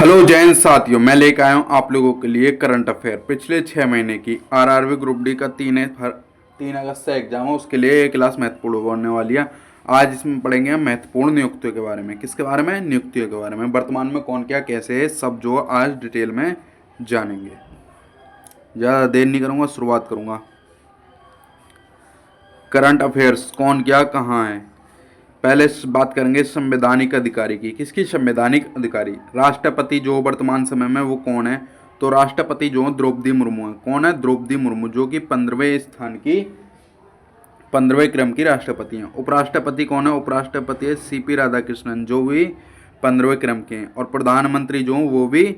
Hello Jain साथियों, मैं लेकर आया हूँ आप लोगों के लिए करंट अफेयर। पिछले 6 महीने की आरआरबी ग्रुप डी का 3 अगस्त से एग्जाम है, उसके लिए एक क्लास महत्वपूर्ण होने वाली है। आज इसमें पढ़ेंगे हम महत्वपूर्ण नियुक्तियों के बारे में। किसके बारे में? नियुक्तियों के बारे में। वर्तमान में कौन क्या कैसे है सब जो आज डिटेल में जानेंगे। ज़्यादा देर नहीं करूँगा, शुरुआत करूँगा। करंट अफेयर्स कौन क्या कहाँ है। पहले बात करेंगे संवैधानिक अधिकारी की। किसकी? संवैधानिक अधिकारी। राष्ट्रपति जो वर्तमान समय में वो कौन है? तो राष्ट्रपति जो द्रौपदी मुर्मू है। कौन है? द्रौपदी मुर्मू, जो कि 15वें क्रम की राष्ट्रपति हैं। उपराष्ट्रपति कौन है? उपराष्ट्रपति है सीपी राधाकृष्णन, जो भी 15वें क्रम के हैं। और प्रधानमंत्री जो वो भी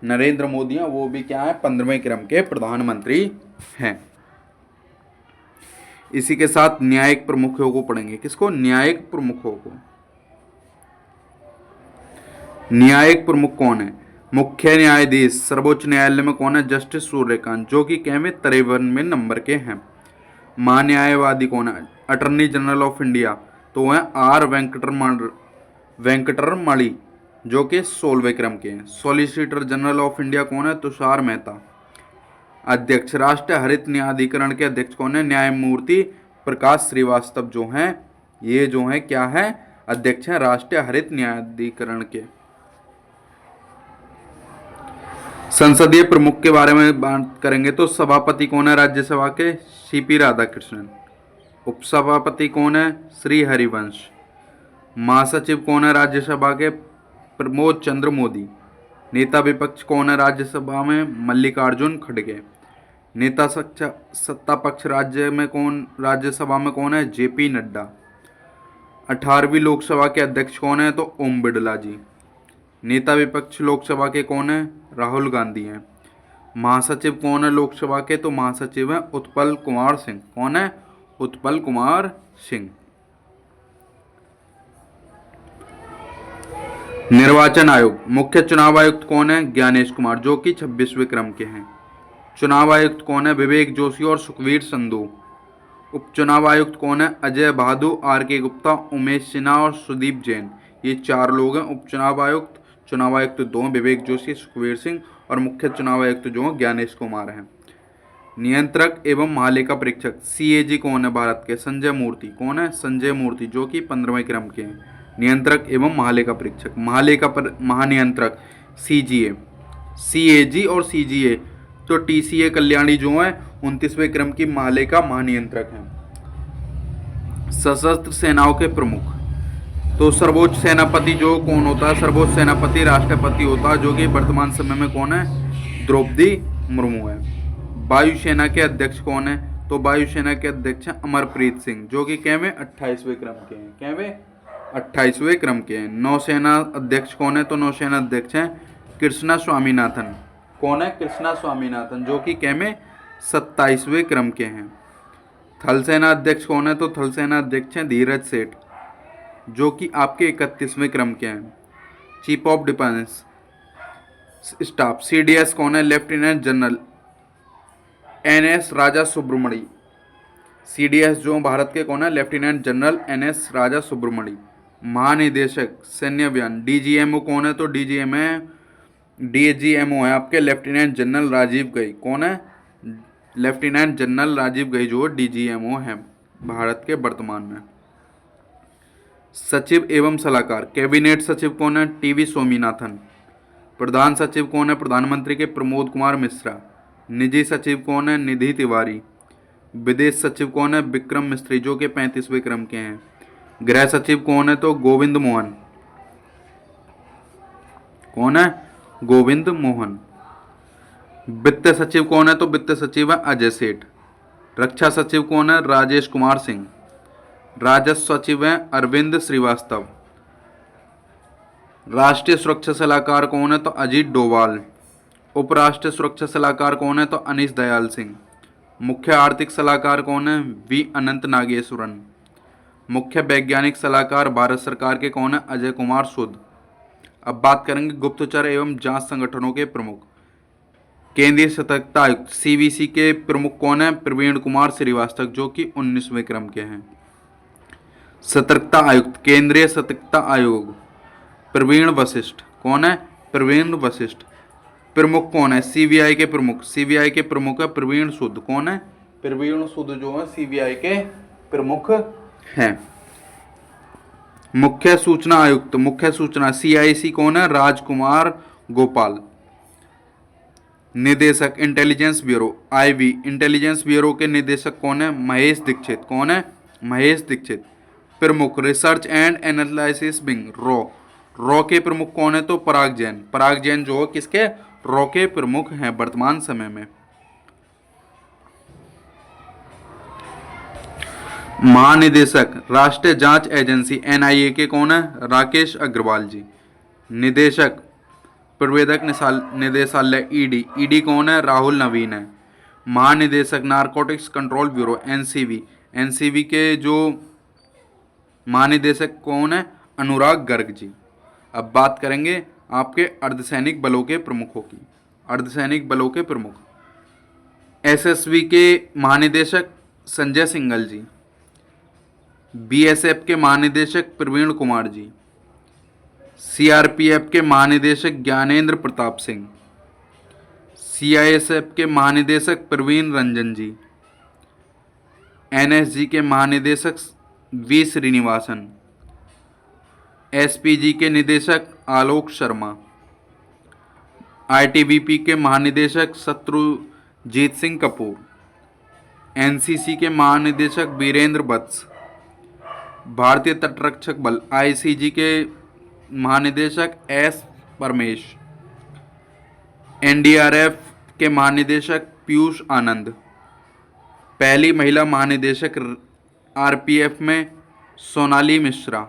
नरेंद्र मोदी हैं, वो भी क्या है? 15वें क्रम के प्रधानमंत्री हैं। इसी के साथ न्यायिक प्रमुखों को पढ़ेंगे। किसको? न्यायिक प्रमुखों को। न्यायिक प्रमुख कौन है? मुख्य न्यायाधीश सर्वोच्च न्यायालय में कौन है? जस्टिस सूर्यकांत, जो कि 53वें नंबर के हैं। महान्यायवादी कौन है? अटॉर्नी जनरल ऑफ इंडिया, तो वह आर वेंकटरमणि, जो कि 16वें क्रम के हैं। सॉलिसिटर जनरल ऑफ इंडिया कौन है? तुषार मेहता। अध्यक्ष राष्ट्रीय हरित न्यायाधिकरण के अध्यक्ष कौन है? न्यायमूर्ति प्रकाश श्रीवास्तव जो हैं, ये जो है क्या है? अध्यक्ष हैं राष्ट्रीय हरित न्यायाधिकरण के। संसदीय प्रमुख के बारे में बात करेंगे तो सभापति कौन है राज्यसभा के? सीपी राधाकृष्णन। उपसभापति कौन है? श्री हरिवंश। महासचिव कौन है राज्यसभा के? प्रमोद चंद्र मोदी। नेता विपक्ष कौन है राज्यसभा में? मल्लिकार्जुन खड़गे। नेता सत्ता पक्ष राज्यसभा में कौन है? जेपी नड्डा। 18वीं लोकसभा के अध्यक्ष कौन है? तो ओम बिड़ला जी। नेता विपक्ष लोकसभा के कौन है? राहुल गांधी हैं। महासचिव कौन है लोकसभा के? तो महासचिव है उत्पल कुमार सिंह। कौन है? उत्पल कुमार सिंह। निर्वाचन आयोग मुख्य चुनाव आयुक्त कौन है? ज्ञानेश कुमार, जो कि 26वें क्रम के हैं। चुनाव आयुक्त कौन है? विवेक जोशी और सुखवीर संधू। उपचुनाव आयुक्त कौन है? अजय बहादुर, आर के गुप्ता, उमेश सिन्हा और सुदीप जैन। ये 4 लोग हैं उपचुनाव आयुक्त। चुनाव आयुक्त 2 विवेक जोशी, सुखवीर सिंह, और मुख्य चुनाव आयुक्त जो ज्ञानेश कुमार हैं। नियंत्रक एवं महालेखा परीक्षक सीएजी कौन है भारत के? संजय मूर्ति। कौन है? संजय मूर्ति, जो कि 15वें क्रम के हैं। नियंत्रक एवं महालेखा परीक्षक। महानियंत्रक सीजीए। सीएजी और सीजीए तो टीसीए कल्याणी जो है 29वें क्रम की महालेखा महानियंत्रक हैं। सशस्त्र सेनाओं के प्रमुख तो सर्वोच्च सेनापति जो कौन होता है? सर्वोच्च सेनापति राष्ट्रपति होता है, जो कि वर्तमान समय में कौन है? द्रौपदी मुर्मू है। वायुसेना के अध्यक्ष कौन है? तो वायुसेना के अध्यक्ष हैं अमरप्रीत सिंह, जो कि कैवें 28वें क्रम के हैं। कैवें 28वें क्रम के हैं। नौसेना अध्यक्ष कौन है? तो नौसेना अध्यक्ष हैं कृष्णा स्वामीनाथन। कौन है? कृष्णा स्वामीनाथन, जो कि कैवें 27वें क्रम के हैं। थल सेना अध्यक्ष कौन है? तो थल सेना अध्यक्ष हैं धीरज सेठ, जो कि आपके 31वें क्रम के हैं। Chief of defence staff CDS कौन है? लेफ्टिनेंट जनरल एनएस राजा सुब्रमणी। सीडीएस जो भारत के कौन है? लेफ्टिनेंट जनरल एनएस राजा सुब्रमणी। महानिदेशक सैन्य अभियान डीजीएमओ कौन है? तो डीजीएमओ है आपके लेफ्टिनेंट जनरल राजीव गई। कौन है? लेफ्टिनेंट जनरल राजीव गई जो डीजीएमओ है भारत के वर्तमान में। सचिव एवं सलाहकार कैबिनेट सचिव कौन है? टीवी स्वामीनाथन। प्रधान सचिव कौन है? प्रधानमंत्री के प्रमोद कुमार मिश्रा। निजी सचिव कौन है? निधि तिवारी। विदेश सचिव कौन है? विक्रम मिस्त्री, जो कि 35वें क्रम के हैं। गृह सचिव कौन है? तो गोविंद मोहन। कौन है? गोविंद मोहन। वित्त सचिव कौन है? तो वित्त सचिव है अजय सेठ। रक्षा सचिव कौन है? राजेश कुमार सिंह। राजस्व सचिव है अरविंद श्रीवास्तव। राष्ट्रीय सुरक्षा सलाहकार कौन है? तो अजीत डोभाल। उपराष्ट्रीय सुरक्षा सलाहकार कौन है? तो अनीश दयाल सिंह। मुख्य आर्थिक सलाहकार कौन है? वी अनंत नागेश्वरन। मुख्य वैज्ञानिक सलाहकार भारत सरकार के कौन है? अजय कुमार सूद। अब बात करेंगे गुप्तचर एवं जांच संगठनों के प्रमुख। केंद्रीय सतर्कता आयुक्त सीवीसी के प्रमुख कौन है? प्रवीण कुमार श्रीवास्तव, जो कि 19वें क्रम के हैं। सतर्कता आयुक्त केंद्रीय सतर्कता आयोग प्रवीण वशिष्ठ। कौन है? प्रवीण वशिष्ठ। प्रमुख कौन है सीबीआई के प्रमुख? सीबीआई के प्रमुख है प्रवीण सूद। कौन है? प्रवीण सूद जो है सीबीआई के प्रमुख हैं। मुख्य सूचना आयुक्त, मुख्य सूचना सीआईसी कौन है? राजकुमार गोपाल। निदेशक intelligence bureau IB, intelligence bureau के निदेशक कौन है? महेश दीक्षित। कौन है? महेश दीक्षित। प्रमुख research and analysis wing raw, raw के प्रमुख कौन है? तो पराग जैन। पराग जैन जो किसके? रॉ के प्रमुख हैं वर्तमान समय में। महानिदेशक राष्ट्रीय जांच एजेंसी एनआईए के कौन है? राकेश अग्रवाल जी। निदेशक प्रवेदक निदेशालय ईडी, ईडी कौन है? राहुल नवीन है। महानिदेशक narcotics control bureau NCB, NCB के जो महानिदेशक कौन है? अनुराग गर्ग जी। अब बात करेंगे आपके अर्धसैनिक बलों के प्रमुखों की। अर्धसैनिक बलों के प्रमुख एसएसबी के महानिदेशक संजय सिंघल जी। बीएसएफ के महानिदेशक प्रवीण कुमार जी। सीआरपीएफ के महानिदेशक ज्ञानेंद्र प्रताप सिंह। सीआईएसएफ के महानिदेशक प्रवीण रंजन जी। एनएसजी के महानिदेशक वी श्रीनिवासन। एसपीजी के निदेशक आलोक शर्मा। आईटीबीपी के महानिदेशक शत्रुजीत सिंह कपूर। एनसीसी के महानिदेशक वीरेंद्र वत्स। भारतीय तटरक्षक बल आईसीजी के महानिदेशक एस परमेश। एनडीआरएफ के महानिदेशक पीयूष आनंद। पहली महिला महानिदेशक आरपीएफ में सोनाली मिश्रा।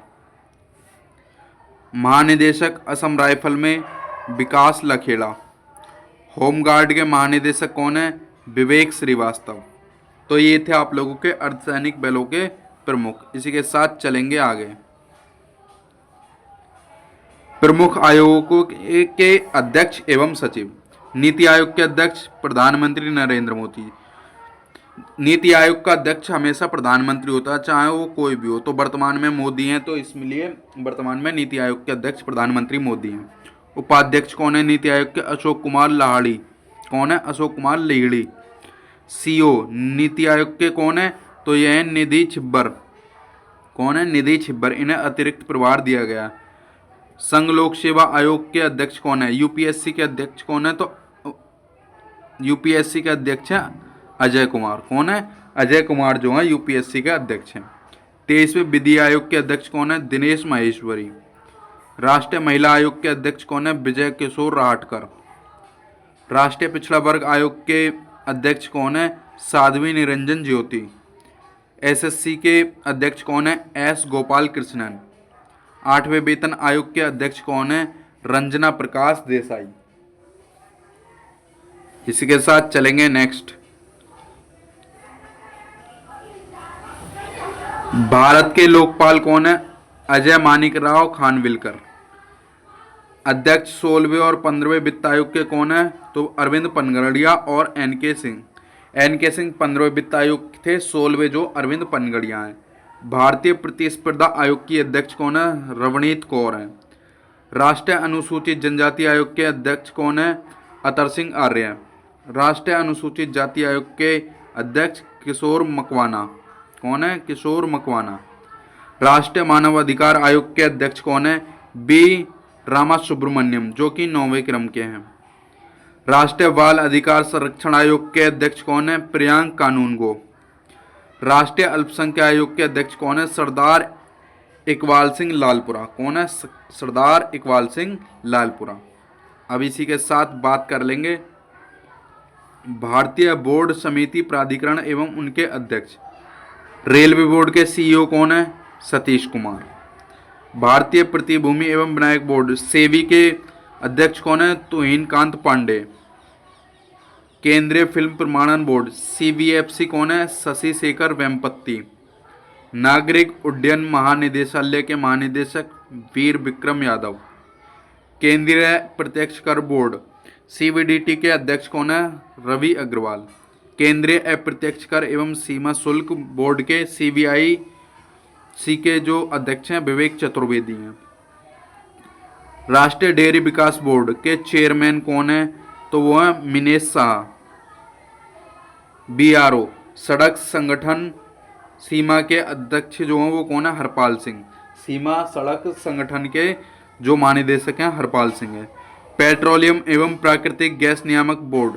महानिदेशक असम राइफल में विकास लखेड़ा। होमगार्ड के महानिदेशक कौन है? विवेक श्रीवास्तव। तो ये थे आप लोगों के अर्धसैनिक बलों के प्रमुख। इसी के साथ चलेंगे आगे। प्रमुख आयोगों के अध्यक्ष एवं सचिव। नीति आयोग के अध्यक्ष प्रधानमंत्री नरेंद्र मोदी। नीति आयोग का अध्यक्ष हमेशा प्रधानमंत्री होता है, चाहे वो कोई भी हो। तो वर्तमान में मोदी हैं, तो इसलिए वर्तमान में नीति आयोग के अध्यक्ष प्रधानमंत्री मोदी हैं। उपाध्यक्ष कौन है नीति आयोग के? अशोक कुमार लाहिड़ी। कौन है? अशोक कुमार लाहिड़ी। सीओ नीति आयोग के कौन है? तो यह है निधि छिब्बर। कौन है? निधि छिब्बर। इन्हें अतिरिक्त प्रभार दिया गया। संघ लोक सेवा आयोग के अध्यक्ष कौन है? यूपीएससी के अध्यक्ष कौन है? तो यूपीएससी के अध्यक्ष है अजय कुमार। कौन है? अजय कुमार जो है यूपीएससी के अध्यक्ष हैं। 23वें विधि आयोग के अध्यक्ष कौन है? दिनेश माहेश्वरी। राष्ट्रीय महिला आयोग के अध्यक्ष कौन है? विजय किशोर राहटकर। राष्ट्रीय पिछड़ा वर्ग आयोग के अध्यक्ष कौन है? साध्वी निरंजन ज्योति। एसएससी के अध्यक्ष कौन है? एस गोपाल कृष्णन। 8वें वेतन आयोग के अध्यक्ष कौन है? रंजना प्रकाश देसाई। इसी के साथ चलेंगे नेक्स्ट। भारत के लोकपाल कौन है? अजय मानिकराव खानविलकर। अध्यक्ष 16वें और 15वें वित्त आयोग के कौन है? तो अरविंद पनगड़िया और एनके सिंह। एनके सिंह 15वें वित्त आयोग थे, 16वें जो अरविंद पनगड़िया हैं। भारतीय प्रतिस्पर्धा आयोग की अध्यक्ष कौन है? रवनीत कौर है। राष्ट्रीय अनुसूचित जनजाति आयोग के अध्यक्ष कौन है? अतर सिंह आर्य। राष्ट्रीय अनुसूचित जाति आयोग के अध्यक्ष किशोर मकवाना। कौन है? किशोर मकवाना। राष्ट्रीय मानव अधिकार आयोग के अध्यक्ष कौन है? बी रामा सुब्रमण्यम, जो कि 9वें क्रम के हैं। राष्ट्रीय बाल अधिकार संरक्षण आयोग के अध्यक्ष कौन है? प्रियांक कानूनगो। राष्ट्रीय अल्पसंख्यक आयोग के अध्यक्ष कौन है? सरदार इकबाल सिंह लालपुरा। कौन है? सरदार इकबाल सिंह लालपुरा। अब इसी के साथ बात कर लेंगे भारतीय बोर्ड समिति प्राधिकरण एवं उनके अध्यक्ष। रेलवे बोर्ड के सीईओ कौन है? सतीश कुमार। भारतीय प्रतिभूमि एवं विनायक बोर्ड सेबी के अध्यक्ष कौन है? तुहिन कांत पांडे। केंद्रीय फिल्म प्रमाणन बोर्ड सीबीएफसी कौन है? शशि शेखर वेम्पत्ति। नागरिक उड्डयन महानिदेशालय के महानिदेशक वीर विक्रम यादव। केंद्रीय प्रत्यक्ष कर बोर्ड सीबीडीटी के अध्यक्ष कौन है? रवि अग्रवाल। केंद्रीय अप्रत्यक्ष कर एवं सीमा शुल्क बोर्ड के सीबीआईसी के जो अध्यक्ष हैं विवेक चतुर्वेदी हैं। राष्ट्रीय डेयरी विकास बोर्ड के चेयरमैन कौन है? तो वो है मिनेश शाह। बीआरओ सड़क संगठन सीमा के अध्यक्ष जो हैं वो कौन है? हरपाल सिंह। सीमा सड़क संगठन के जो महानिदेशक हैं हरपाल सिंह है। पेट्रोलियम एवं प्राकृतिक गैस नियामक बोर्ड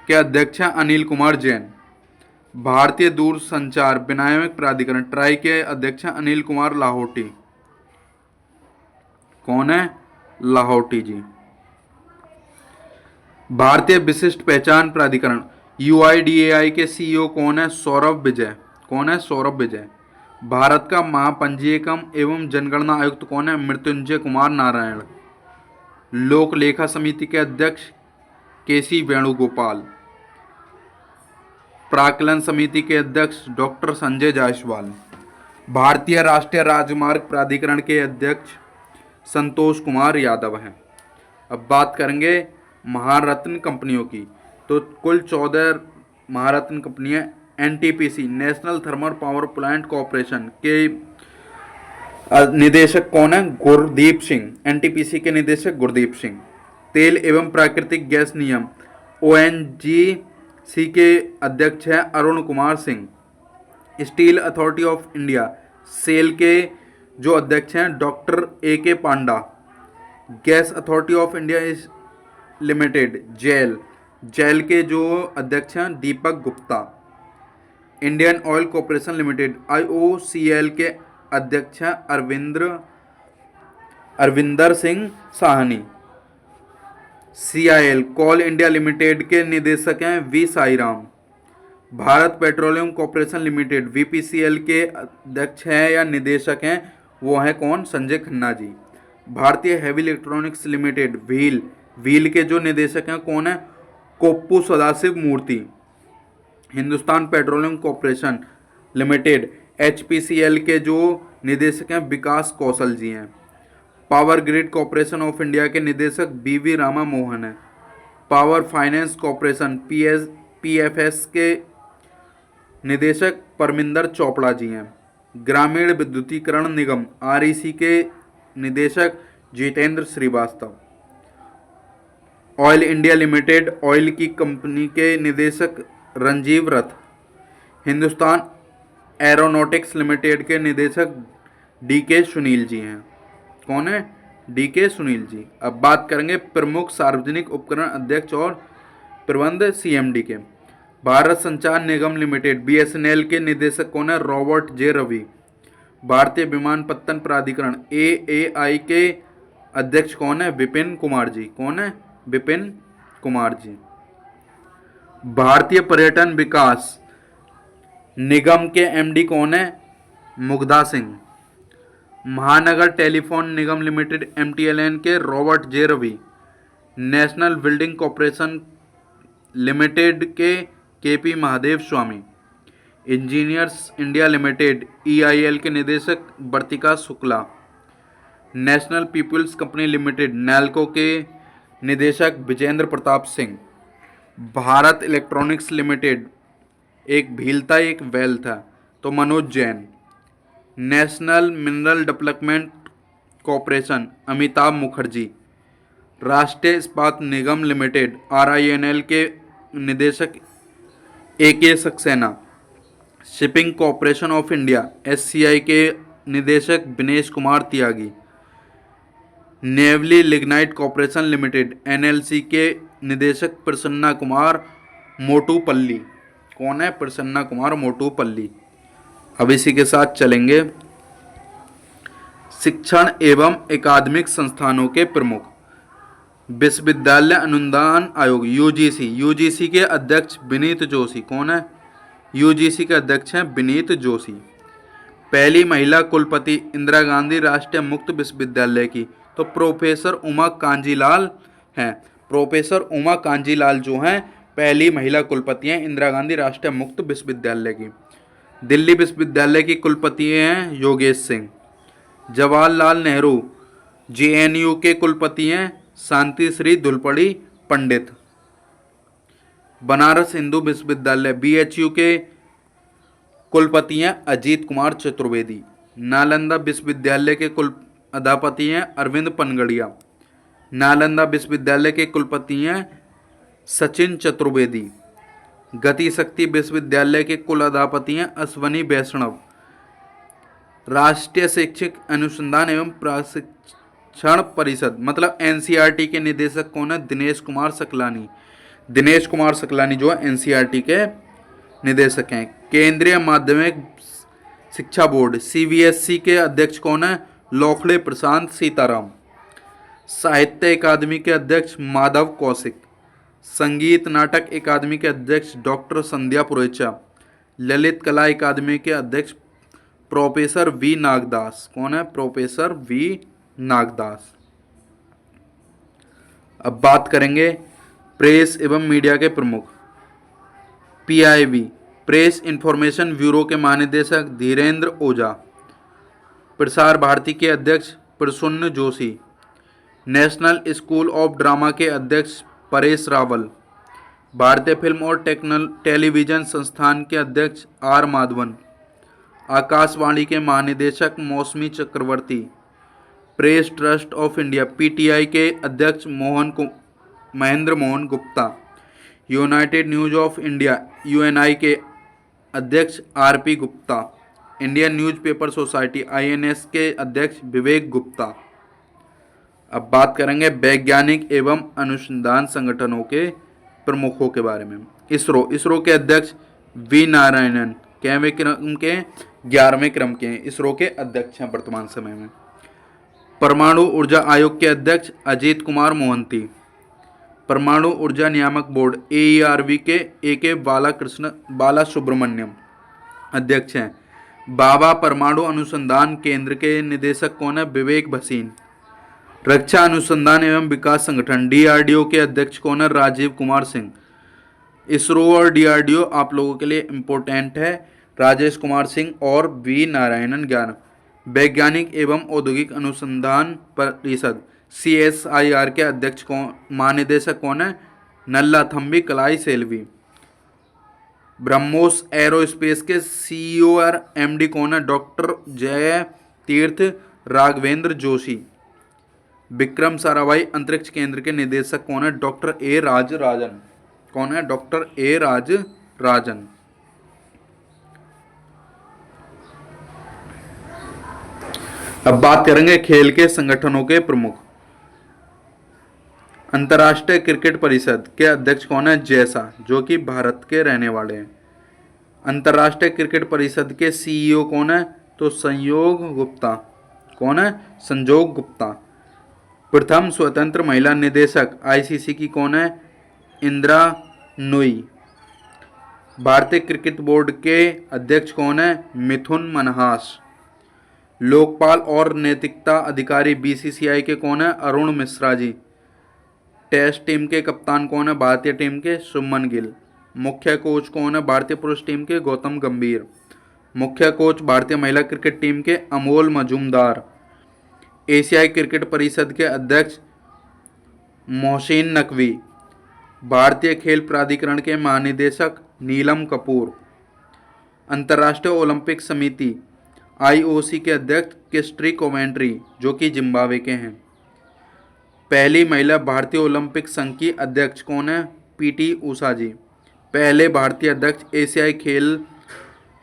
के अध्यक्ष हैं अनिल कुमार जैन। भारतीय दूरसंचार विनियामक प्राधिकरण ट्राई के अध्यक्ष हैं अनिल कुमार लाहौटी। कौन है? लाहौटी जी। भारतीय विशिष्ट पहचान प्राधिकरण यूआईडीएआई के सीईओ कौन है? सौरभ विजय। कौन है? सौरभ विजय। भारत का महापंजीयकम एवं जनगणना आयुक्त कौन है? मृत्युंजय कुमार नारायण। लोक लेखा समिति के अध्यक्ष केसी वेणुगोपाल। प्राक्कलन समिति के अध्यक्ष डॉक्टर संजय जायसवाल। भारतीय राष्ट्रीय राजमार्ग प्राधिकरण के अध्यक्ष संतोष कुमार यादव हैं। अब बात करेंगे महारत्न कंपनियों की। तो कुल 14 महारत्न कंपनियां NTPC national thermal power plant corporation के निदेशक कौन है? गुरदीप सिंह। एनटीपीसी के निदेशक गुरदीप सिंह। तेल एवं प्राकृतिक गैस निगम ओएनजीसी के अध्यक्ष हैं Arun Kumar Singh. Steel authority of India SAIL के जो अध्यक्ष हैं doctor A K. Panda. Gas authority of India limited GAIL के जो अध्यक्ष हैं Deepak Gupta. Indian oil corporation limited IOCL के अध्यक्ष हैं Arvinder Singh Sahni. CIL coal India limited के निदेशक हैं V Sairam. Bharat petroleum corporation limited VPCL के अध्यक्ष हैं या निदेशक हैं वो हैं कौन? संजय खन्ना जी। भारतीय हैवी इलेक्ट्रॉनिक्स लिमिटेड व्हील के जो निदेशक हैं कौन है? Koppu Sadashiv Murthy. Hindustan petroleum corporation limited HPCL के जो निदेशक हैं विकास कौशल जी हैं। Power grid corporation of India के निदेशक BV रामा मोहन है। पावर फाइनेंस कॉरपोरेशन PFS के निदेशक परमिंदर चोपड़ा जी हैं। ग्रामीण विद्युतीकरण निगम REC के निदेशक Jitendra Shrivastava. Oil India limited oil की कंपनी के निदेशक रंजीव रथ। हिंदुस्तान एरोनॉटिक्स लिमिटेड के निदेशक DK सुनील जी हैं। कौन है? DK सुनील जी। अब बात करेंगे प्रमुख सार्वजनिक उपकरण अध्यक्ष और प्रबंध CMD के। भारत संचार निगम लिमिटेड BSNL के निदेशक कौन है? Robert J Ravi. भारतीय विमानपत्तन प्राधिकरण AAI के अध्यक्ष कौन है? विपिन कुमार जी। कौन है? विपिन कुमार जी। भारतीय पर्यटन विकास निगम के MD कौन है? Mugdha Singh. Mahanagar telephone Nigam limited MTLN के Robert J Ravi. National building corporation limited के KP Mahadev Swamy. Engineers India limited EIL के निदेशक Vartika Shukla. National peoples company limited NALCO के निदेशक विजेंद्र प्रताप सिंह। भारत इलेक्ट्रॉनिक्स लिमिटेड एक भील था एक वैल था तो Manoj Jain. National mineral development corporation Amitabh Mukherjee. Rashtriya Ispat Nigam limited RINL के निदेशक AK Saxena. Shipping corporation of India SCI के निदेशक विनेश कुमार त्यागी। Neyveli lignite corporation limited NLC के निदेशक प्रसन्ना कुमार मोटूपल्ली। कौन है? प्रसन्ना कुमार मोटूपल्ली। अब इसी के साथ चलेंगे शिक्षण एवं अकादमिक संस्थानों के प्रमुख। विश्वविद्यालय अनुदान आयोग UGC के अध्यक्ष विनीत जोशी। कौन है? UGC के अध्यक्ष हैं विनीत जोशी। पहली महिला कुलपति इंदिरा गांधी राष्ट्रीय मुक्त विश्वविद्यालय की तो प्रोफेसर उमा कांजीलाल हैं। प्रोफेसर उमा कांजीलाल जो हैं पहली महिला कुलपति हैं इंदिरा गांधी राष्ट्रीय मुक्त विश्वविद्यालय की। दिल्ली विश्वविद्यालय की कुलपति हैं योगेश सिंह। जवाहरलाल नेहरू JNU के कुलपति हैं शांति श्री धुलपड़ी पंडित। बनारस हिंदू विश्वविद्यालय BHU के कुलपति हैं अजीत कुमार चतुर्वेदी। नालंदा विश्वविद्यालय के कुल अधापति हैं अरविंद पनगड़िया। नालंदा विश्वविद्यालय के कुलपति हैं सचिन चतुर्वेदी। गति शक्ति विश्वविद्यालय के कुलाधिपति हैं अश्वनी वैष्णव। राष्ट्रीय शैक्षिक अनुसंधान एवं प्रशिक्षण परिषद मतलब एनसीईआरटी के निदेशक कौन है? दिनेश कुमार सकलानी। दिनेश कुमार सकलानी जो है एनसीईआरटी के निदेशक हैं। केंद्रीय माध्यमिक शिक्षा बोर्ड सीबीएसई के अध्यक्ष कौन है? लोखड़े प्रशांत सीताराम। साहित्य अकादमी के अध्यक्ष माधव कौशिक। संगीत नाटक अकादमी के अध्यक्ष डॉक्टर संध्या पुरेचा। ललित कला अकादमी के अध्यक्ष प्रोफेसर वी नागदास। कौन है? Professor V Nagdas. अब बात करेंगे प्रेस एवं मीडिया के प्रमुख। पीआईबी प्रेस इंफॉर्मेशन ब्यूरो के महानिदेशक धीरेन्द्र ओझा। प्रसार भारती के अध्यक्ष Prasoon Joshi. National school of drama के अध्यक्ष परेश रावल। भारतीय फिल्म और टेलीविजन संस्थान के अध्यक्ष आर माधवन। आकाशवाणी के महानिदेशक Mousami Chakraborty. Press trust of India PTI के अध्यक्ष Mahendra Mohan Gupta. United news of India UNI के अध्यक्ष RP Gupta. Indian newspaper society INS के अध्यक्ष विवेक गुप्ता। अब बात करेंगे वैज्ञानिक एवं अनुसंधान संगठनों के प्रमुखों के बारे में। इसरो के अध्यक्ष वी नारायणन कैवें क्रम के 11वें क्रम के हैं। इसरो के अध्यक्ष हैं वर्तमान समय में। परमाणु ऊर्जा आयोग के अध्यक्ष अजीत कुमार मोहंती। परमाणु ऊर्जा नियामक बोर्ड एईआरबी के ए बाला सुब्रमण्यम अध्यक्ष हैं। बाबा परमाणु अनुसंधान केंद्र के निदेशक कौन है? विवेक भसीन। रक्षा अनुसंधान एवं विकास संगठन डीआरडीओ के अध्यक्ष कौन है? राजीव कुमार सिंह। इसरो और डीआरडीओ आप लोगों के लिए इम्पोर्टेंट है, राजेश कुमार सिंह और वी नारायणन ज्ञान। वैज्ञानिक एवं औद्योगिक अनुसंधान परिषद सीएसआईआर के अध्यक्ष कौन, महानिदेशक कौन है? नल्लाथम्बी कलाई सेल्वी। ब्रह्मोस एरोस्पेस के सीईओ और एमडी कौन है? डॉक्टर जय तीर्थ राघवेंद्र जोशी। विक्रम साराभाई अंतरिक्ष केंद्र के निदेशक कौन है? डॉक्टर ए राज राजन। कौन है? डॉक्टर ए राज राजन। अब बात करेंगे खेल के संगठनों के प्रमुख। अंतर्राष्ट्रीय क्रिकेट परिषद के अध्यक्ष कौन है? जैसा, जो कि भारत के रहने वाले हैं। अंतर्राष्ट्रीय क्रिकेट परिषद के सीईओ कौन है? तो संयोग गुप्ता। कौन है? संजोग गुप्ता। प्रथम स्वतंत्र महिला निदेशक आईसीसी की कौन है? इंदिरा नूई। भारतीय क्रिकेट बोर्ड के अध्यक्ष कौन है? मिथुन मनहास। लोकपाल और नैतिकता अधिकारी बीसीसीआई के कौन है? अरुण मिश्रा जी। टेस्ट टीम के कप्तान कौन है? भारतीय टीम के शुभमन गिल। मुख्य कोच कौन है? भारतीय पुरुष टीम के गौतम गंभीर। मुख्य कोच भारतीय महिला क्रिकेट टीम के अमोल मजूमदार। एशियाई क्रिकेट परिषद के अध्यक्ष मोहसिन नकवी। भारतीय खेल प्राधिकरण के महानिदेशक नीलम कपूर। अंतर्राष्ट्रीय ओलंपिक समिति आईओसी के अध्यक्ष क्रिस्टी कोवेंट्री, जो कि जिम्बाब्वे के हैं। पहली महिला भारतीय ओलंपिक संघ की अध्यक्ष कौन है? पीटी उषा जी। पहले भारतीय अध्यक्ष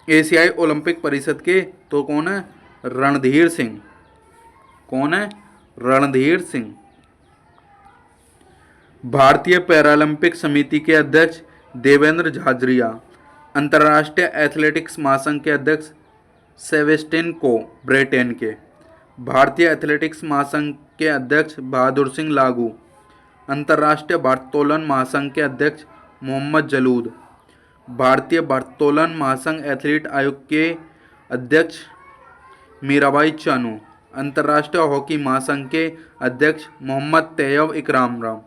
एशियाई ओलंपिक परिषद के तो कौन है? रणधीर सिंह। कौन है? रणधीर सिंह। भारतीय पैरालंपिक समिति के अध्यक्ष देवेंद्र झाझरिया। अंतर्राष्ट्रीय एथलेटिक्स महासंघ के अध्यक्ष सेबेस्टियन को ब्रिटेन के। भारतीय एथलेटिक्स महासंघ के अध्यक्ष बहादुर सिंह लागू। अंतर्राष्ट्रीय भारोत्तोलन महासंघ के अध्यक्ष मोहम्मद जलूद। भारतीय भारोत्तोलन महासंघ एथलीट आयोग के अध्यक्ष मीराबाई चानू। अंतर्राष्ट्रीय हॉकी महासंघ के अध्यक्ष मोहम्मद तैयब इकराम राम।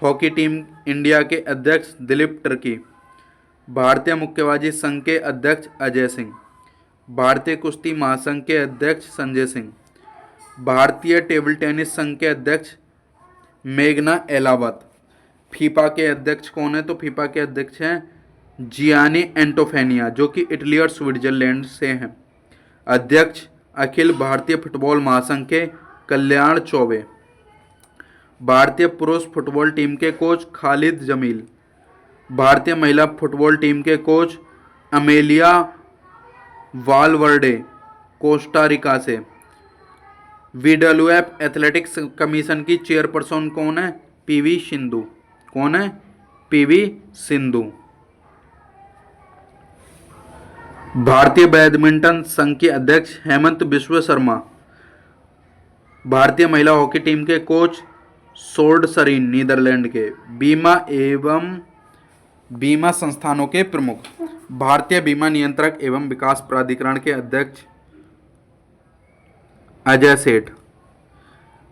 हॉकी टीम इंडिया के अध्यक्ष दिलीप टर्की। भारतीय मुक्केबाजी संघ के अध्यक्ष अजय सिंह। भारतीय कुश्ती महासंघ के अध्यक्ष संजय सिंह। भारतीय टेबल टेनिस संघ के अध्यक्ष मेघना एलावत। फीफा के अध्यक्ष कौन है? तो फीफा के अध्यक्ष हैं जियानी एंटोफेनिया, जो कि इटली और स्विट्जरलैंड से हैं। अध्यक्ष अखिल भारतीय फुटबॉल महासंघ के कल्याण चौबे। भारतीय पुरुष फुटबॉल टीम के कोच खालिद जमील। भारतीय महिला फुटबॉल टीम के कोच अमेलिया वालवर्डे कोस्टा से। WWF एथलेटिक्स कमीशन की चेयरपर्सन कौन है? पीवी सिंधु। कौन है? पीवी सिंधु। भारतीय बैडमिंटन संघ के अध्यक्ष हेमंत बिश्व शर्मा। भारतीय महिला हॉकी टीम के कोच सोर्डसरीन नीदरलैंड के। बीमा संस्थानों के प्रमुख। भारतीय बीमा नियंत्रक एवं विकास प्राधिकरण के अध्यक्ष अजय सेठ।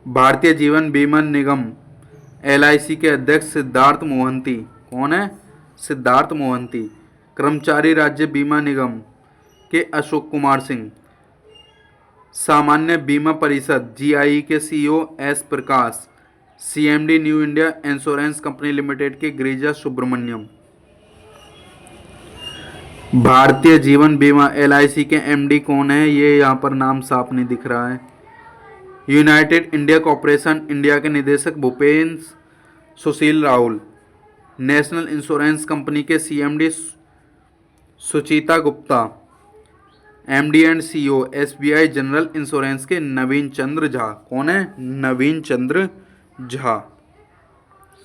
भारतीय जीवन बीमा निगम LIC के अध्यक्ष सिद्धार्थ मोहंती। कौन है? सिद्धार्थ मोहंती। कर्मचारी राज्य बीमा निगम के अशोक कुमार सिंह। सामान्य बीमा परिषद GIE के CEO S प्रकाश। CMD new India insurance company limited के गिरिजा सुब्रमण्यम। भारतीय जीवन बीमा LIC के MD कौन है? ये यहाँ पर नाम साफ नहीं दिख रहा है। यूनाइटेड इंडिया कॉर्पोरेशन इंडिया के निदेशक भूपेंद्र सुशील राहुल। नेशनल इंश्योरेंस कंपनी के CMD Suchita Gupta. MD and CEO SBI general insurance के नवीन चंद्र झा। कौन है? नवीन चंद्र झा।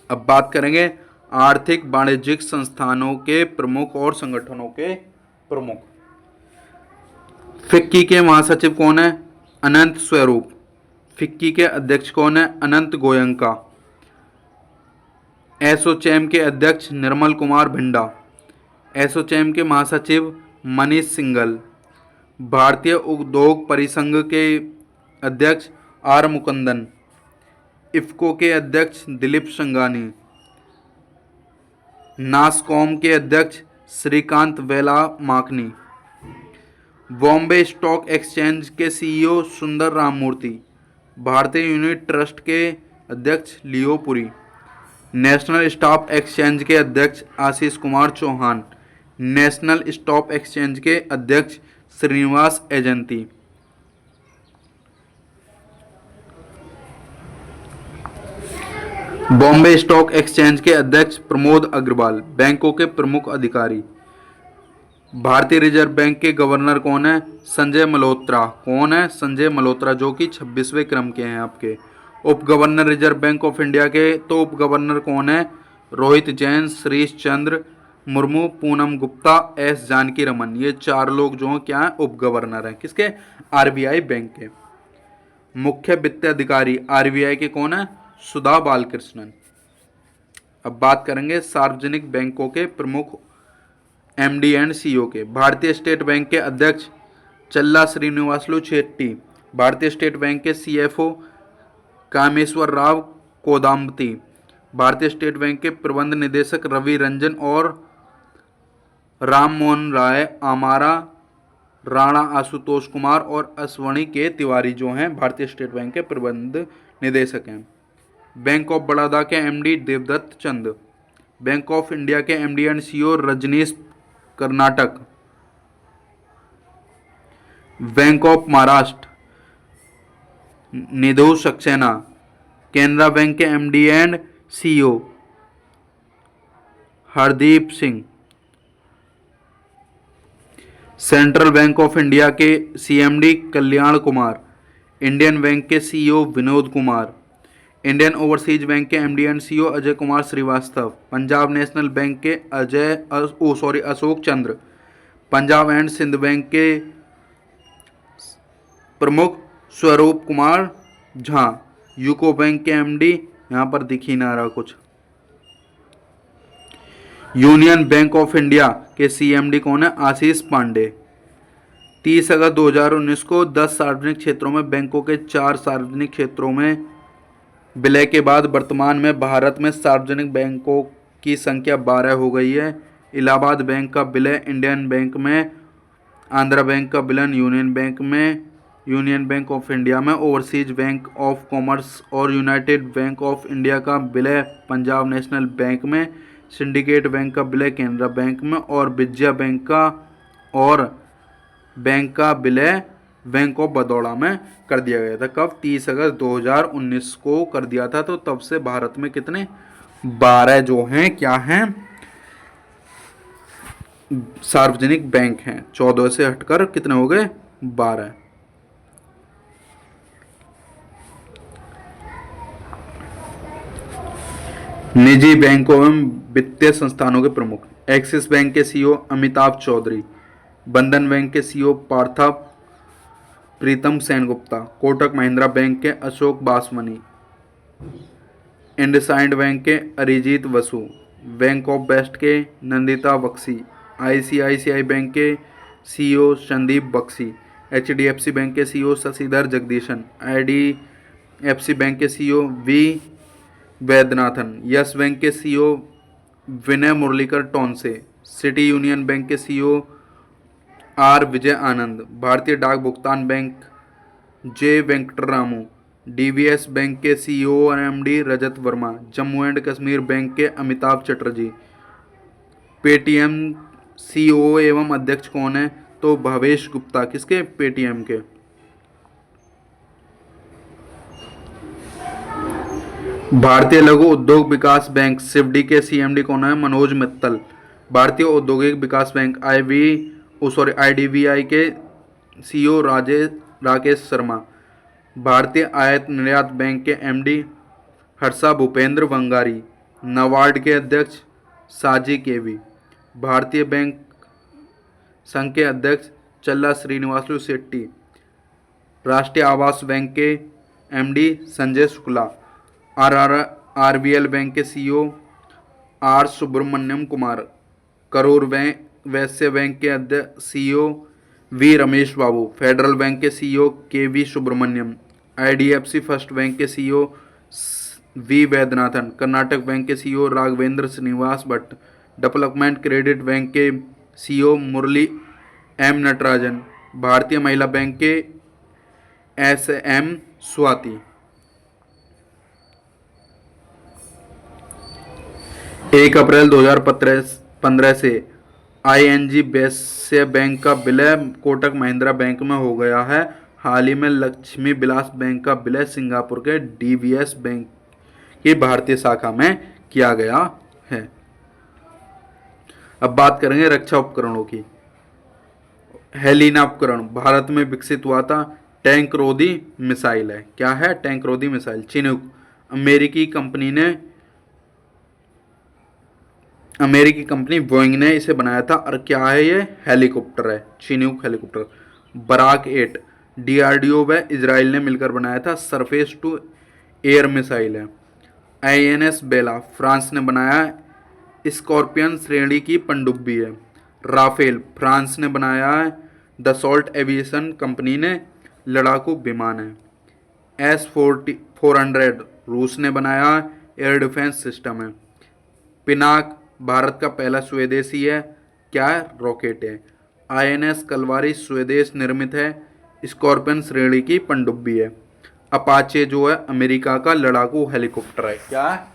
अब बात करेंगे आर्थिक वाणिज्यिक संस्थानों के प्रमुख और संगठनों के प्रमुख। फिक्की के महासचिव कौन है? अनंत स्वरूप। फिक्की के अध्यक्ष कौन है? अनंत गोयंका। एसोचैम के अध्यक्ष निर्मल कुमार भिंडा। एसोचैम के महासचिव मनीष सिंघल। भारतीय उद्योग परिसंघ के अध्यक्ष आर मुकुंदन। इफ्को के अध्यक्ष दिलीप संघानी। नासकॉम के अध्यक्ष श्रीकांत वेला माकनी। बॉम्बे स्टॉक एक्सचेंज के CEO Sundar Rammurthy. Bharatiya unit trust के अध्यक्ष Leo Puri. National stock exchange के अध्यक्ष Ashish Kumar Chauhan. National stock exchange के अध्यक्ष श्रीनिवास एजेंती। बॉम्बे स्टॉक एक्सचेंज के अध्यक्ष प्रमोद अग्रवाल। बैंकों के प्रमुख अधिकारी। भारतीय रिजर्व बैंक के गवर्नर कौन है? संजय मल्होत्रा। कौन है? संजय मल्होत्रा, जो कि 26वें क्रम के हैं आपके। उप governor reserve bank of India के तो उप गवर्नर कौन है? रोहित जैन, श्रीश चंद्र मुर्मू, पूनम गुप्ता, S जानकी रमन। ये 4 लोग जो हैं क्या है? उप गवर्नर हैं। किसके? RBI बैंक के। मुख्य वित्तीय अधिकारी RBI के कौन है? सुधा बालकृष्णन। अब बात करेंगे सार्वजनिक बैंकों के प्रमुख MD एंड CEO के। भारतीय स्टेट बैंक के अध्यक्ष चल्ला श्रीनिवासलू शेट्टी। भारतीय स्टेट बैंक के CFO कामेश्वर राव कोदाम्बती। भारतीय स्टेट बैंक के प्रबंध निदेशक रवि रंजन और राम मोहन राय आमारा, राणा आशुतोष कुमार और अश्वनी के तिवारी जो हैं भारतीय स्टेट बैंक के प्रबंध निदेशक हैं। बैंक ऑफ बड़ौदा के MD Devdatt Chand. Bank of India के MD and CEO Rajneesh Karnataka. Bank of Maharashtra Nidhu Saxena. Canara bank के MD and CEO Hardeep Singh. Central bank of India के CMD Kalyan Kumar. Indian bank के CEO Vinod Kumar. Indian overseas bank के MD and CEO Ajay Kumar Srivastava. Punjab national bank के Ashok Chandra. Punjab and Sindh bank के प्रमुख Swaroop Kumar Jha. UCO bank के MD यहाँ पर दिख ही ना रहा कुछ। यूनियन बैंक ऑफ इंडिया के CMD कौन है? आशीष पांडे। 30 अगस्त 2019 को 10 सार्वजनिक क्षेत्रों में बैंकों के 4 सार्वजनिक क्षेत्रों में विलय के बाद वर्तमान में भारत में सार्वजनिक बैंकों की संख्या 12 हो गई है। इलाहाबाद बैंक का विलय इंडियन बैंक में, आंध्रा बैंक का विलय यूनियन बैंक में, यूनियन बैंक ऑफ इंडिया में, ओवरसीज बैंक ऑफ कॉमर्स और यूनाइटेड बैंक ऑफ इंडिया का विलय पंजाब नेशनल बैंक में, सिंडिकेट बैंक का विलय कैनरा बैंक में और विजया बैंक का विलय बैंक ऑफ बड़ौदा में कर दिया गया था। कब? 30 अगस्त 2019 को कर दिया था। तो तब से भारत में कितने 12 जो हैं क्या हैं सार्वजनिक बैंक हैं। 14 से हटकर कितने हो गए 12। निजी बैंकों एवं वित्तीय संस्थानों के प्रमुख। एक्सिस बैंक के सीईओ अमिताभ चौधरी, बंधन बैंक के सीईओ पार्था प्रीतम सेनगुप्ता, कोटक महिंद्रा बैंक के अशोक बासवानी, इंडसइंड बैंक के Arijit Basu, bank of west के नंदिता बख्शी, आईसीआईसीआई बैंक के CEO Sandeep Bakhshi, HDFC bank के CEO Shashidhar Jagdishan, IDFC bank के CEO V Vaidyanathan, yes bank के CEO Vinay Muralikar Tonse, city union bank के सीईओ आर विजय आनंद, भारतीय डाक भुगतान बैंक जे वेंकटरामू, डीवीएस बैंक के सीईओ और MD Rajat Verma, Jammu and Kashmir bank के अमिताभ चटर्जी। पेटीएम सीईओ एवं अध्यक्ष कौन है? तो भवेश गुप्ता। किसके? पेटीएम के। भारतीय लघु उद्योग विकास बैंक सिफडी के सीएमडी कौन है? मनोज मित्तल। भारतीय औद्योगिक विकास बैंक आईडीबीआई के सीईओ राकेश शर्मा। भारतीय आयात निर्यात बैंक के एमडी हर्षा भूपेंद्र वंगारी। नाबार्ड के अध्यक्ष साजी केवी। भारतीय बैंक संघ के अध्यक्ष चल्ला श्रीनिवासलू शेट्टी। राष्ट्रीय आवास बैंक के MD Sanjay Shukla. RBL bank के CEO R Subramaniam Kumar. Karur Vysya bank के CEO V Ramesh Babu. Federal bank के CEO K V Subramaniam. IDFC first bank के CEO V Vaidyanathan. Karnataka bank के CEO Raghavendra Srinivas Bhat. Development credit bank के CEO Murali M Natarajan. Bharatiya Mahila bank के एस एम स्वाति। 1 अप्रैल 2015 से आईएनजी वैश्य बैंक का विलय कोटक महिंद्रा बैंक में हो गया है। हाल ही में लक्ष्मी विलास बैंक का विलय सिंगापुर के डीवीएस बैंक की भारतीय शाखा में किया गया है। अब बात करेंगे रक्षा उपकरणों की। हेलिना उपकरण भारत में विकसित हुआ था। टैंक रोधी मिसाइल है। क्या है? टैंक रोधी मिसाइल। चिनूक अमेरिकी कंपनी बोइंग ने इसे बनाया था। और क्या है ये? हेलीकॉप्टर है। Chinook helicopter. बराक 8 डीआरडीओ व इजराइल ने मिलकर बनाया था। सरफेस टू एयर मिसाइल है। आईएनएस बेला फ्रांस ने बनाया। स्कॉर्पियन श्रेणी की पनडुब्बी है। राफेल फ्रांस ने बनाया है। दसॉल्ट एविएशन कंपनी ने लड़ाकू विमान है। S-400 रूस ने बनाया एयर डिफेंस सिस्टम है। पिनाक भारत का पहला स्वदेशी है। क्या है? रॉकेट है। आईएनएस कलवारी स्वदेश निर्मित है। स्कॉर्पियन श्रेणी की पनडुब्बी है। अपाचे जो है अमेरिका का लड़ाकू हेलीकॉप्टर है। क्या है?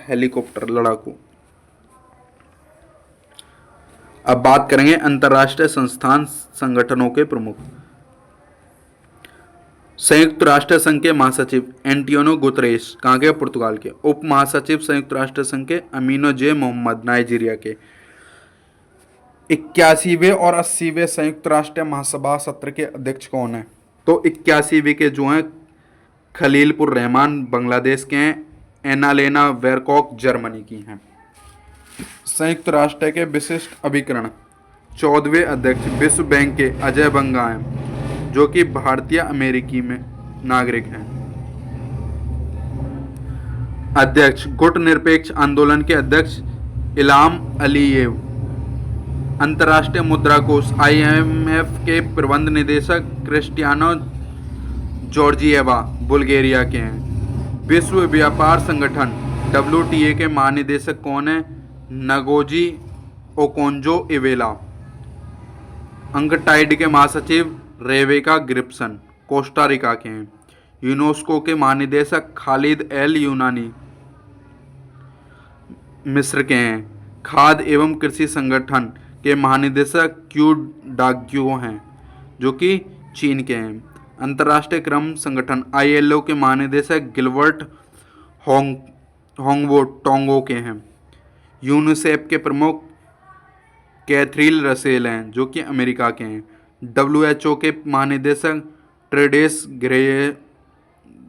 हेलीकॉप्टर लड़ाकू। अब बात करेंगे अंतर्राष्ट्रीय संस्थान संगठनों के प्रमुख। संयुक्त राष्ट्र संघ के महासचिव एंटियोनो गुतरेस कहाँ के? पुर्तगाल के। उप महासचिव संयुक्त राष्ट्र संघ के अमीनो जे मोहम्मद नाइजीरिया के। 81वें और 80वें संयुक्त राष्ट्र महासभा सत्र के अध्यक्ष कौन है? तो 81वें के जो हैं खलीलपुर रहमान बांग्लादेश के हैं। एनालेना वेरकॉक जर्मनी की हैं। संयुक्त राष्ट्र के विशिष्ट अभिकरण 14वें अध्यक्ष विश्व बैंक के अजय बंगा हैं, जो कि भारतीय अमेरिकी में नागरिक हैं। अध्यक्ष गुट निरपेक्ष आंदोलन के अध्यक्ष इल्हाम अलीयेव। अंतर्राष्ट्रीय मुद्रा कोष IMF के प्रबंध निदेशक क्रिस्टियानो जॉर्जिएवा बुल्गारिया के हैं। विश्व व्यापार संगठन WTA के महानिदेशक कौन है? Ngozi Okonjo Iweala. अंकटाइड के महासचिव रेबेका ग्रिप्सन कोस्टा रिका के हैं। यूनेस्को के महानिदेशक खालिद एल यूनानी मिस्र के हैं। खाद्य एवं कृषि संगठन के महानिदेशक क्यू डाग्यो हैं, जो कि चीन के हैं। अंतर्राष्ट्रीय क्रम संगठन ILO के महानिदेशक गिलबर्ट होंगबो टोंगो के हैं। यूनिसेफ के प्रमुख कैथरीन रसेल हैं जो कि अमेरिका के हैं। WHO के महानिदेशक टेड्रोस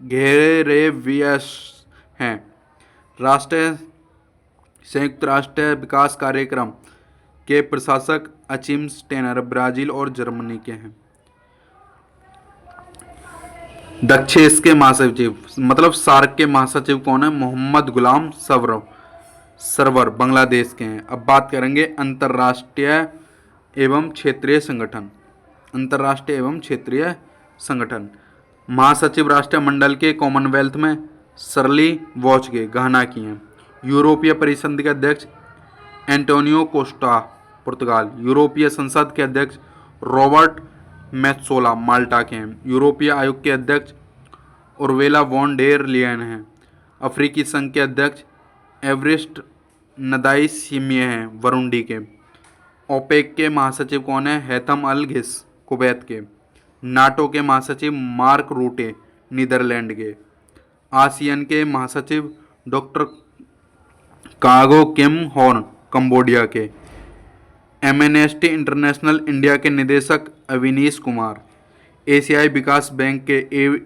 घेब्रेयेसस हैं। संयुक्त राष्ट्र विकास कार्यक्रम के प्रशासक अचिम स्टेनर ब्राजील और जर्मनी के हैं। दक्षिण एशिया के महासचिव मतलब सार्क के महासचिव कौन है? मोहम्मद गुलाम सरवर बांग्लादेश के हैं। अब बात करेंगे अंतर्राष्ट्रीय एवं क्षेत्रीय संगठन। अंतर्राष्ट्रीय एवं क्षेत्रीय संगठन महासचिव राष्ट्रमंडल के कॉमनवेल्थ में शर्ली वॉचगे घाना की हैं। यूरोपीय परिषद के अध्यक्ष एंटोनियो कोस्टा पुर्तगाल। यूरोपीय संसद के अध्यक्ष रॉबर्ट मेत्सोला माल्टा के हैं। यूरोपीय आयोग के अध्यक्ष उर्वेला वॉन डेर लियन हैं। अफ्रीकी संघ के अध्यक्ष एवरिस्ट नदाइसिमिये हैं वरुंडी के। ओपेक के महासचिव कौन है? हैथम अल घिस कुवैत के। नाटो के महासचिव मार्क रूटे नीदरलैंड के। आसियान के महासचिव डॉक्टर कागो किम हॉर्न कंबोडिया के। एमनेस्टी इंटरनेशनल इंडिया के निदेशक अविनीश कुमार। एशियाई विकास बैंक के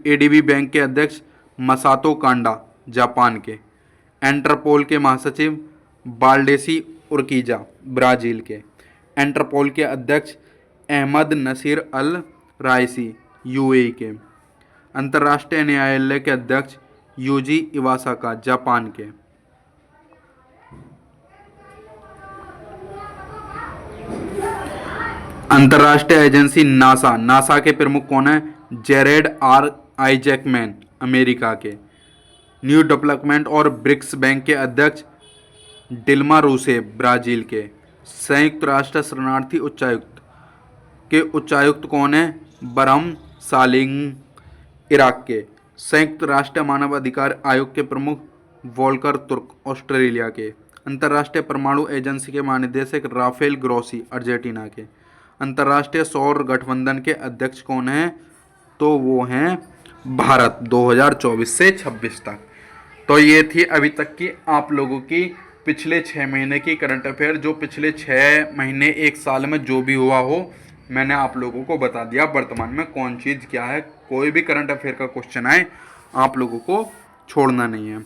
ADB बैंक के अध्यक्ष मसातो कांडा जापान के। इंटरपोल के महासचिव बाल्डेसी उर्कीजा ब्राज़ील के। इंटरपोल के अध्यक्ष अहमद नसीर अल राइसी UAE के। अंतर्राष्ट्रीय न्यायालय के अध्यक्ष यूजी इवासाका जापान के। अंतर्राष्ट्रीय एजेंसी नासा के प्रमुख कौन है? जेरेड R आइजैकमैन अमेरिका के। न्यू डेवलपमेंट और ब्रिक्स बैंक के अध्यक्ष डिल्मा रूसेफ ब्राजील के। संयुक्त राष्ट्र शरणार्थी उच्चायुक्त के उच्चायुक्त कौन है? बरहम सालिंग इराक के। संयुक्त राष्ट्र मानव अधिकार आयोग के प्रमुख वोल्कर तुर्क ऑस्ट्रेलिया के। अंतर्राष्ट्रीय परमाणु एजेंसी के महानिदेशक राफेल ग्रोसी अर्जेंटीना के। अंतर्राष्ट्रीय सौर गठबंधन के अध्यक्ष कौन हैं? तो वो हैं भारत 2024 से 26 तक। तो ये थी अभी तक की आप लोगों की पिछले 6 महीने की करंट अफेयर। जो पिछले 6 महीने 1 साल में जो भी हुआ हो मैंने आप लोगों को बता दिया वर्तमान में कौन चीज़ क्या है। कोई भी करंट अफेयर का क्वेश्चन आए आप लोगों को छोड़ना नहीं है।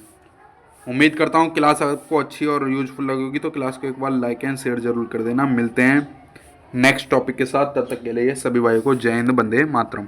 उम्मीद करता हूँ क्लास आपको अच्छी और यूजफुल लगेगी, तो क्लास को एक बार लाइक एंड शेयर जरूर कर देना। मिलते हैं नेक्स्ट टॉपिक के साथ, तब तक के लिए सभी भाइयों को जय हिंद, वंदे मातरम।